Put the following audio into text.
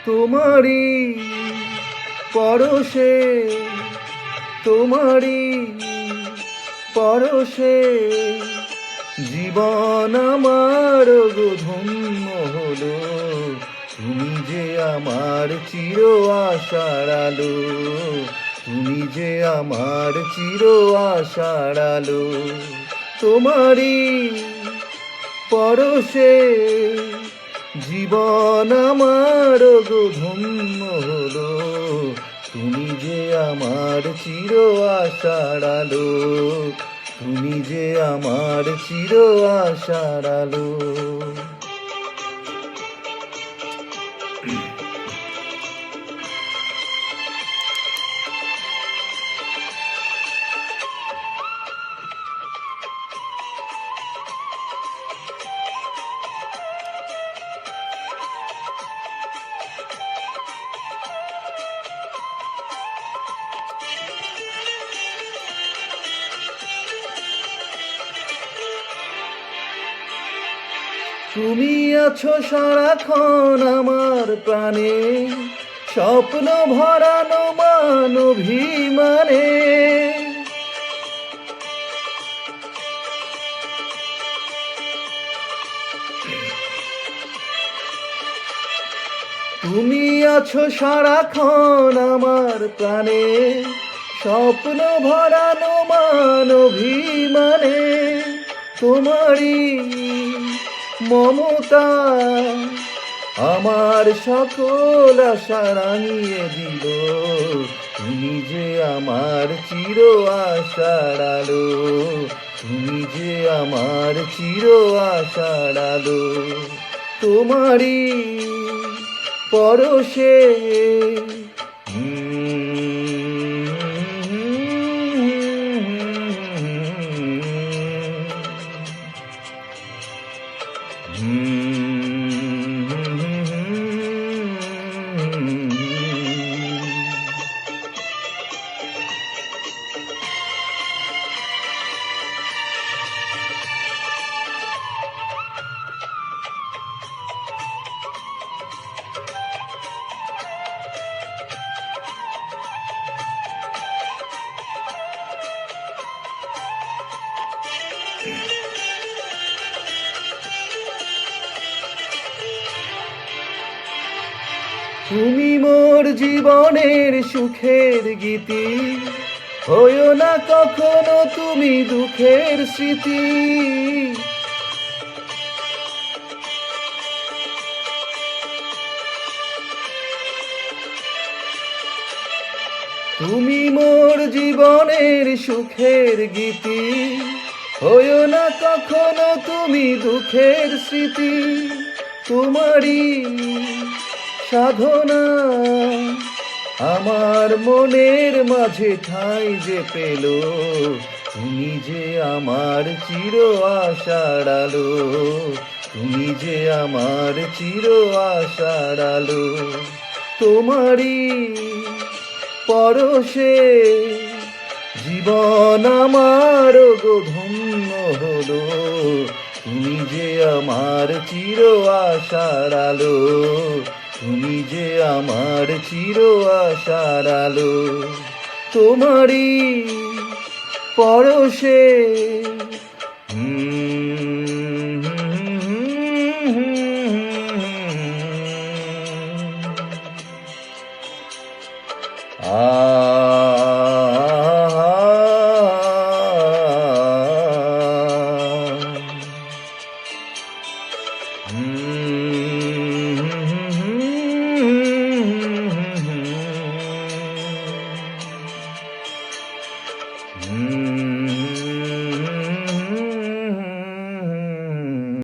তোমারই পরশে, তোমারই পরশে জীবন আমার গো ধন্য হলো। তুমি যে আমার চির আশার আলো, তুমি যে আমার চির আশার আলো। তোমারই পরশে জীবন আমার গো ধন্য হলো। তুমি যে আমার চির আশার আলো, তুমি যে আমার চির আশার আলো। তুমি আছো সারাক্ষণ আমার প্রাণে, স্বপ্ন ভরানো মান অভিমানে। তুমি আছো সারাক্ষণ আমার প্রাণে, স্বপ্ন ভরানো মান অভিমানে। তোমারই মমতা আমার সকল আশা রাঙিয়ে দিল। তুমি যে আমার চির আশার আলো, তুমি যে আমার চির আশার আলো। তোমারই পরশে তুমি মোর জীবনের সুখের গীতি, হইও না কখনো তুমি দুঃখের স্মৃতি। তুমি মোর জীবনের সুখের গীতি, হইও না কখনো তুমি দুঃখের স্মৃতি। তোমারই সাধনা আমার মনের মাঝে ঠাঁই যে পেল। তুমি যে আমার চির আশার আলো, তুমি যে আমার চির আশার আলো। তোমারই পরশে জীবন আমার গো ধন্য হলো। তুমি যে আমার চির আশার আলো, তুমি যে আমার চির আশার আলো। তোমারই পরশে Mm-hmm.